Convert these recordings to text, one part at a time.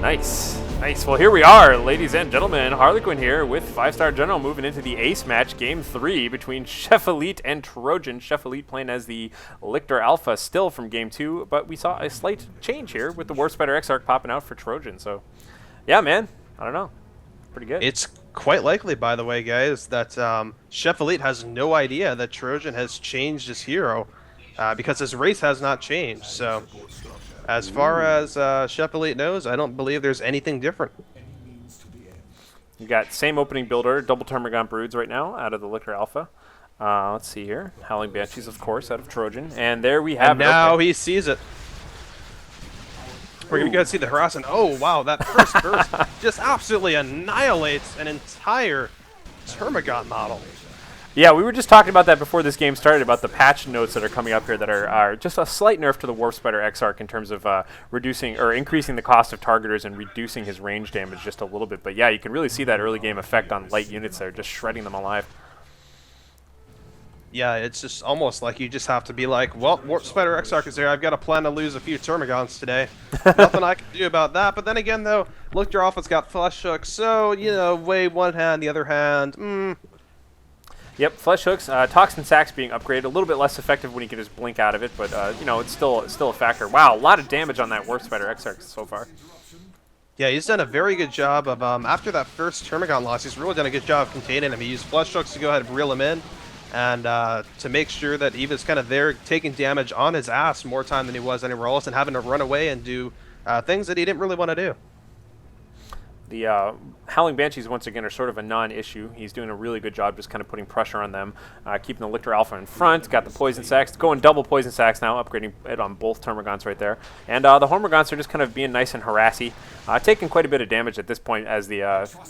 Nice. Nice. Well, here we are, ladies and gentlemen. Harlequin here with 5-star General moving into the ace match, game 3 between SheffElite and Trojan. SheffElite playing as the Lictor Alpha still from game 2, but we saw a slight change here with the Warp Spider Exarch popping out for Trojan. So, yeah, man. I don't know. Pretty good. It's quite likely, by the way, guys, that SheffElite has no idea that Trojan has changed his hero because his race has not changed. So, as far as SheffElite knows, I don't believe there's anything different. You got same opening builder, double Termagant Broods right now out of the Lictor Alpha. Let's see here. Howling Banshees, of course, out of Trojan. And there we have it. Now he sees it. We're going to go see the harassment. Oh, wow, that first burst just absolutely annihilates an entire Termagant model. Yeah, we were just talking about that before this game started, about the patch notes that are coming up here that are just a slight nerf to the Warp Spider Exarch in terms of reducing or increasing the cost of targeters and reducing his range damage just a little bit. But yeah, you can really see that early game effect on light units there, just shredding them alive. Yeah, it's just almost like you just have to be like, well, Warp Spider Exarch is there. I've got a plan to lose a few Termagants today. Nothing I can do about that. But then again, though, Lictor Alpha's got Flesh Hooks, so, you know, weigh one hand, the other hand. Yep, Flesh Hooks, Toxin Sacks being upgraded, a little bit less effective when you can just blink out of it, but, you know, it's still a factor. Wow, a lot of damage on that Warp Spider Exarch so far. Yeah, he's done a very good job of, after that first Termagant loss, he's really done a good job of containing him. He used Flesh Hooks to go ahead and reel him in, and to make sure that he was kind of there taking damage on his ass more time than he was anywhere else and having to run away and do things that he didn't really want to do. The Howling Banshees, once again, are sort of a non-issue. He's doing a really good job just kind of putting pressure on them, keeping the Lictor Alpha in front, got the Poison Sacks, going double Poison Sacks now, upgrading it on both Termagants right there. And the Hormagants are just kind of being nice and harassy, taking quite a bit of damage at this point as the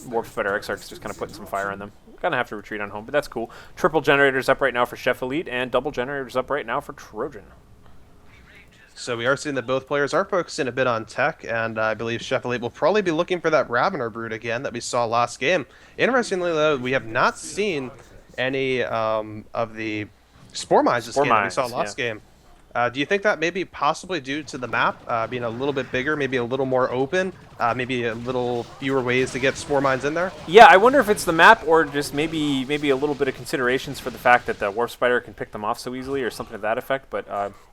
Warp Spider Exarch is just kind of putting some fire on them. Gonna have to retreat on home, but that's cool. Triple Generators up right now for SheffElite, and double Generators up right now for Trojan. So we are seeing that both players are focusing a bit on tech, and I believe SheffElite will probably be looking for that Ravener Brood again that we saw last game. Interestingly, though, we have not seen any of the Spore Mines this game that we saw last game. Do you think that may be possibly due to the map being a little bit bigger, maybe a little more open, maybe a little fewer ways to get Spore Mines in there? Yeah, I wonder if it's the map or just maybe a little bit of considerations for the fact that the Warp Spider can pick them off so easily or something to that effect, but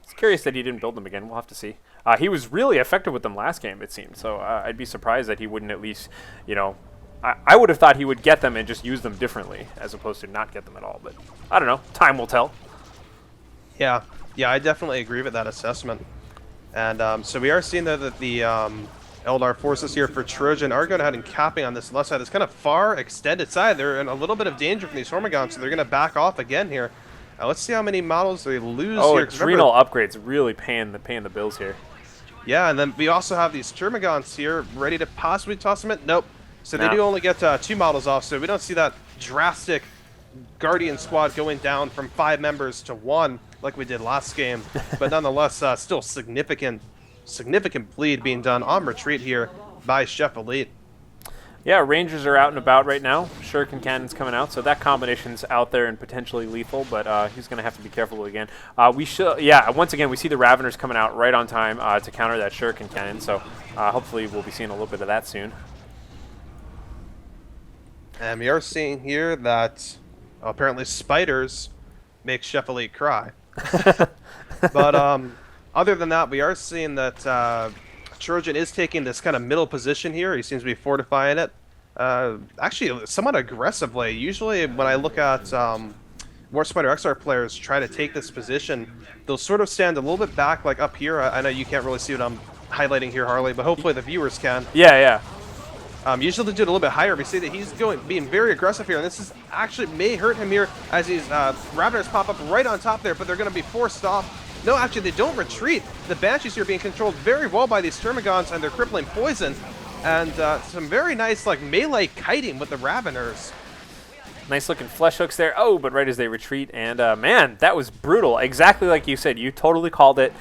it's curious that he didn't build them again. We'll have to see. He was really effective with them last game, it seemed, so I'd be surprised that he wouldn't at least, you know, I would have thought he would get them and just use them differently as opposed to not get them at all, but I don't know. Time will tell. Yeah. Yeah, I definitely agree with that assessment. And so we are seeing, though, that the Eldar forces here for Trojan are going ahead and capping on this left side. This kind of far extended side. They're in a little bit of danger from these Hormagants, so they're going to back off again here. Let's see how many models they lose here. Oh, adrenal upgrades really paying the bills here. Yeah, and then we also have these Termagants here ready to possibly toss them in. Nope. So they do only get 2 models off, so we don't see that drastic Guardian squad going down from 5 members to 1 like we did last game, but nonetheless, still significant bleed being done on retreat here by SheffElite. Yeah, Rangers are out and about right now. Shuriken Cannon's coming out, so that combination's out there and potentially lethal, but he's going to have to be careful again. Once again, we see the Raveners coming out right on time to counter that Shuriken Cannon, so hopefully we'll be seeing a little bit of that soon. And we are seeing here that apparently spiders make SheffElite cry. But other than that, we are seeing that Trojan is taking this kind of middle position here. He seems to be fortifying it. Actually, somewhat aggressively. Usually when I look at Warp Spider Exarch players try to take this position, they'll sort of stand a little bit back, like up here. I know you can't really see what I'm highlighting here, Harley, but hopefully the viewers can. Yeah. Usually they do it a little bit higher. We see that he's being very aggressive here, and this is actually may hurt him here as these Raveners pop up right on top there, but they're going to be forced off. No, actually, they don't retreat. The Banshees here being controlled very well by these Termagants and their crippling poison, and some very nice like melee kiting with the Raveners. Nice looking flesh hooks there. Oh, but right as they retreat, and man, that was brutal. Exactly like you said. You totally called it.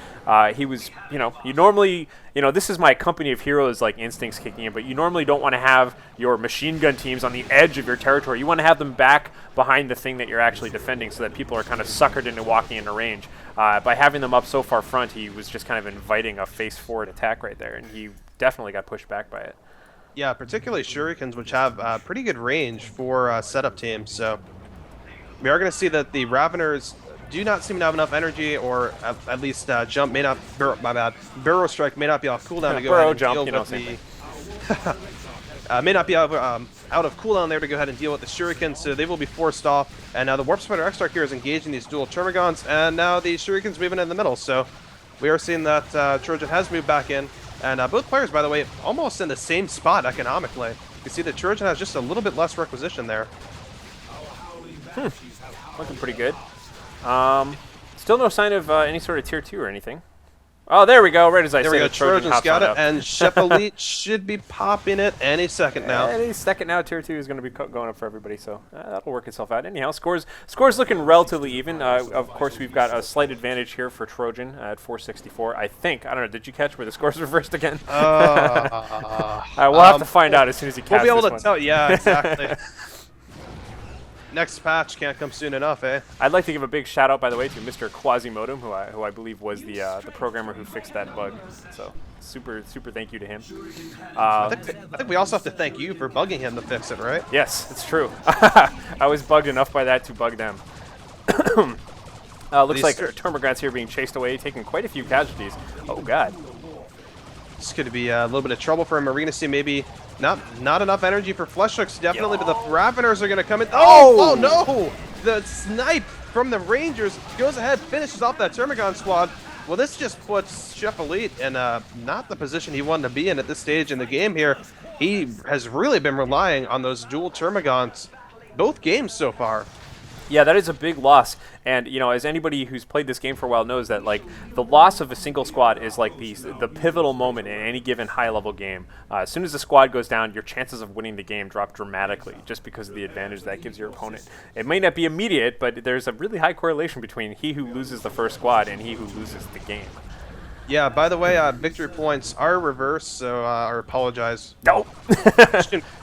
He was, you normally, this is my company of heroes like instincts kicking in, but you normally don't want to have your machine gun teams on the edge of your territory. You want to have them back behind the thing that you're actually defending, so that people are kind of suckered into walking into range. By having them up so far front, he was just kind of inviting a face-forward attack right there, and he definitely got pushed back by it. Yeah, particularly shurikens, which have pretty good range for setup teams. So we are going to see that the Raveners do not seem to have enough energy, or at least jump may not. My bad. Burrow strike may not be off cooldown to go burrow ahead and jump, deal with the. May not be out of cooldown there to go ahead and deal with the shurikens, so they will be forced off. And now the Warp Spider X-Dark here is engaging these dual Termagants, and now the shurikens moving in the middle. So we are seeing that Trojan has moved back in. And both players, by the way, almost in the same spot economically. You see that Trojan has just a little bit less requisition there. Looking pretty good. Still no sign of any sort of tier 2 or anything. Oh, there we go. Right as I said, There we go. Trojan's got it, up. and SheffElite should be popping it any second now. Any second now, tier 2 is going to be going up for everybody, so that'll work itself out. Anyhow, scores looking relatively even. Of course, we've got a slight advantage here for Trojan at 464. I think. I don't know. Did you catch where the scores reversed again? We'll have to find out as soon as he casts. We'll be able to one. tell. Yeah, exactly. Next patch can't come soon enough, eh? I'd like to give a big shout out, by the way, to Mr. Quasimodem, who I believe was the programmer who fixed that bug. So super thank you to him. I think we also have to thank you for bugging him to fix it, right? Yes, it's true. I was bugged enough by that to bug them. Looks like Termagants here being chased away, taking quite a few casualties. Oh god. This could be a little bit of trouble for him. We're going to see maybe not enough energy for flesh hooks, definitely, but the Raveners are going to come in. Oh no! The snipe from the Rangers goes ahead, finishes off that Termagant squad. Well, this just puts SheffElite in not the position he wanted to be in at this stage in the game here. He has really been relying on those dual Termagants both games so far. Yeah, that is a big loss, and as anybody who's played this game for a while knows, that like the loss of a single squad is like the pivotal moment in any given high-level game. As soon as the squad goes down, your chances of winning the game drop dramatically, just because of the advantage that gives your opponent. It may not be immediate, but there's a really high correlation between he who loses the first squad and he who loses the game. Yeah, by the way, victory points are reversed, so I apologize. No.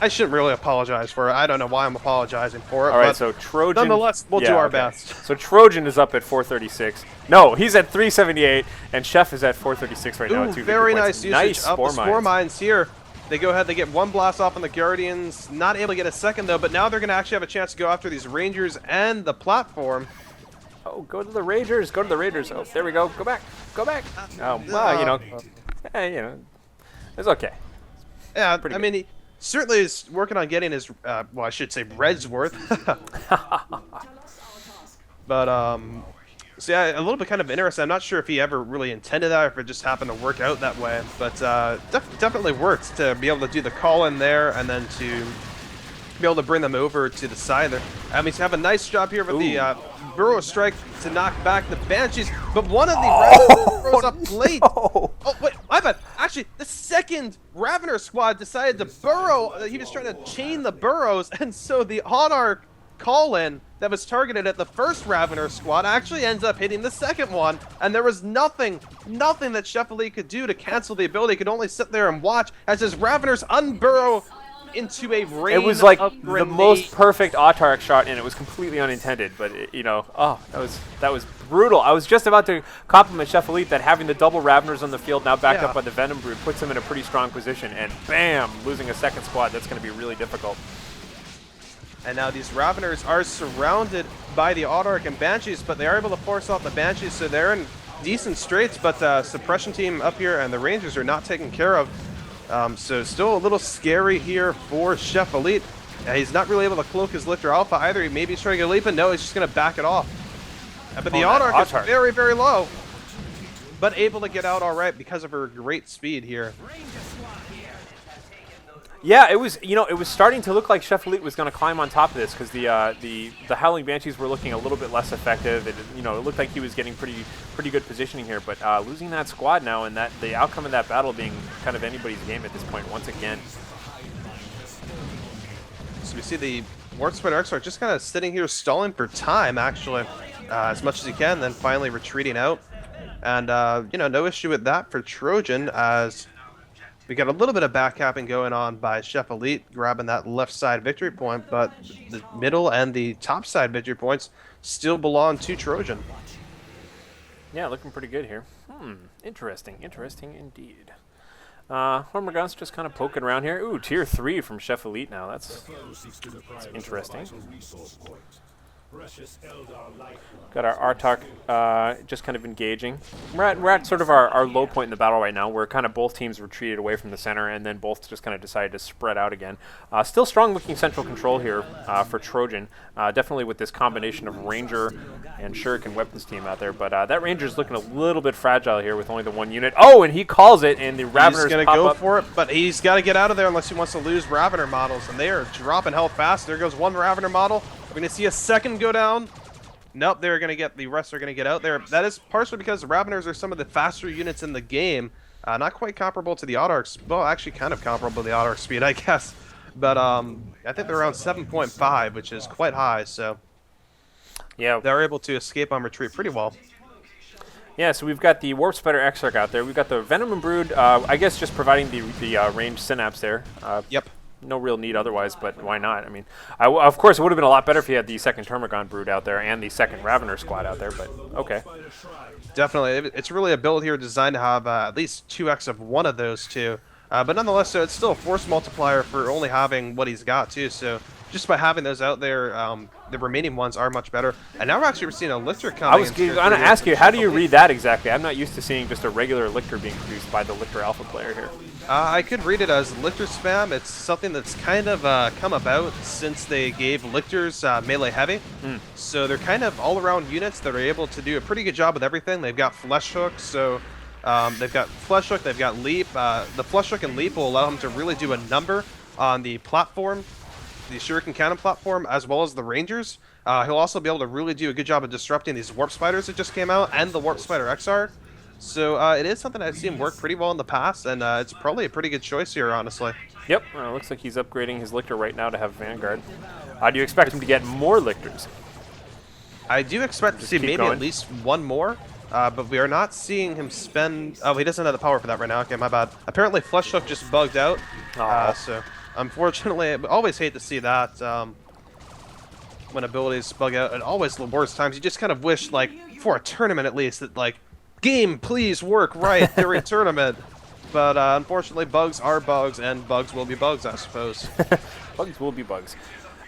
I shouldn't really apologize for it. I don't know why I'm apologizing for it. All right, but so Trojan... nonetheless, we'll do our best. So Trojan is up at 436. No, he's at 378, and Sheff is at 436 right now. Ooh, very nice usage nice of the Spore Mines here. They go ahead, they get one blast off on the Guardians. Not able to get a second, though, but now they're going to actually have a chance to go after these Rangers and the platform. Oh, go to the Rangers. Go to the Raiders. Oh, there we go. Go back. Go back. Oh, well, it's okay. Yeah, I mean, he certainly is working on getting his, well, I should say Red's worth. But, so yeah, a little bit kind of interesting. I'm not sure if he ever really intended that or if it just happened to work out that way. But definitely works to be able to do the call in there and then to be able to bring them over to the side there. I mean, to have a nice job here with the Burrow strike to knock back the Banshees, but one of the Raveners throws up late. No. Oh, wait, my bad. Actually, the second Ravener squad decided to burrow. He was trying to chain the burrows, and so the Honor call-in that was targeted at the first Ravener squad actually ends up hitting the second one, and there was nothing that SheffElite could do to cancel the ability. He could only sit there and watch as his Raveners unburrow into a rain. It was like of the most perfect Autark shot, and it was completely unintended. But that was brutal. I was just about to compliment SheffElite that having the double Raveners on the field now backed up by the Venom Brood puts him in a pretty strong position. And bam, losing a second squad. That's going to be really difficult. And now these Raveners are surrounded by the Autark and Banshees, but they are able to force out the Banshees, so they're in decent straits. But the suppression team up here and the Rangers are not taken care of. So still a little scary here for SheffElite. He's not really able to cloak his Lictor Alpha either. Maybe he's trying to get a leap, but no, he's just going to back it off. But the Autark is very, very low, but able to get out all right because of her great speed here. Yeah, it was it was starting to look like SheffElite was going to climb on top of this because the Howling Banshees were looking a little bit less effective. It looked like he was getting pretty good positioning here, but losing that squad now and that the outcome of that battle being kind of anybody's game at this point once again. So we see the Warp Spider Exarch just kind of sitting here stalling for time, actually, as much as he can, then finally retreating out. And, you know, no issue with that for Trojan, as we got a little bit of backcapping going on by SheffElite, grabbing that left side victory point, but the middle and the top side victory points still belong to Trojan. Yeah, looking pretty good here. Interesting. Interesting indeed. Hormagaun's just kind of poking around here. Ooh, tier 3 from SheffElite now. That's interesting. Got our Artok just kind of engaging. We're at sort of our low point in the battle right now, where kind of both teams retreated away from the center and then both just kind of decided to spread out again. Still strong looking central control here for Trojan. Definitely with this combination of Ranger and Shuriken weapons team out there, but that Ranger's looking a little bit fragile here with only the one unit. Oh, and he calls it, and the Raveners He's going to go for it, but he's got to get out of there unless he wants to lose Ravener models, and they are dropping health fast. There goes one Ravener model. We're going to see a second go down. Nope, they're going to get, the rest are going to get out there. That is partially because the Raveners are some of the faster units in the game. Not quite comparable to the Autarchs. Well, actually kind of comparable to the Autarch speed, I guess. But I think they're around 7.5, which is quite high, so yeah, they're able to escape on retreat pretty well. Yeah, so we've got the Warp Spider Exarch out there. We've got the Venom and Brood, I guess just providing the ranged synapse there. Yep. No real need otherwise, but why not? I mean, of course, it would have been a lot better if you had the second Termagon Brood out there and the second Ravener squad out there, but okay. Definitely. It's really a build here designed to have at least 2x of one of those two. But nonetheless, so it's still a force multiplier for only having what he's got, too. So just by having those out there, the remaining ones are much better. And now we're seeing a Lictor coming. I was going to ask you, how do you read that exactly? I'm not used to seeing just a regular Lictor being produced by the Lictor Alpha player here. I could read it as Lictor spam. It's something that's kind of come about since they gave Lictors melee heavy. So they're kind of all-around units that are able to do a pretty good job with everything. They've got Flesh Hook, so they've got Flesh Hook, they've got Leap. The Flesh Hook and Leap will allow them to really do a number on the platform, the Shuriken Cannon platform, as well as the Rangers. He'll also be able to really do a good job of disrupting these Warp Spiders that just came out, and the Warp Spider XR. So it is something I've seen work pretty well in the past, and it's probably a pretty good choice here, honestly. Yep, looks like he's upgrading his Lictor right now to have Vanguard. Do you expect him to get more Lictors? I do expect to see maybe at least one more, but we are not seeing him spend... Oh, he doesn't have the power for that right now. Okay, my bad. Apparently Flesh Hook just bugged out, so unfortunately, I always hate to see that when abilities bug out. And always the worst times, you just kind of wish, like, for a tournament at least, that, like, game, please work right during tournament. But unfortunately, bugs are bugs, and bugs will be bugs, I suppose. Bugs will be bugs.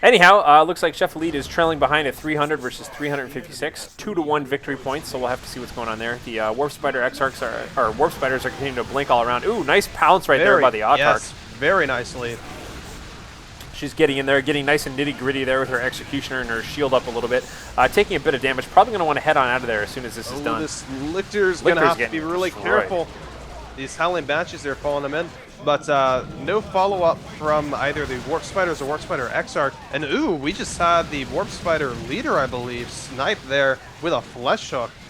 Anyhow, looks like SheffElite is trailing behind at 300 versus 356. 2-1 victory points, so we'll have to see what's going on there. The Warp Spider Exarchs or Warp Spiders are continuing to blink all around. Ooh, nice pounce right there by the Autarch. Yes, very nicely. She's getting in there, getting nice and nitty-gritty there with her Executioner and her shield up a little bit. Taking a bit of damage. Probably going to want to head on out of there as soon as this is done. This Lictor's going to have to be really careful. These Howling Banshees, they're following him in. But no follow-up from either the Warp Spiders or Warp Spider Exarch. And ooh, we just had the Warp Spider leader, I believe, snipe there with a Flesh Hook.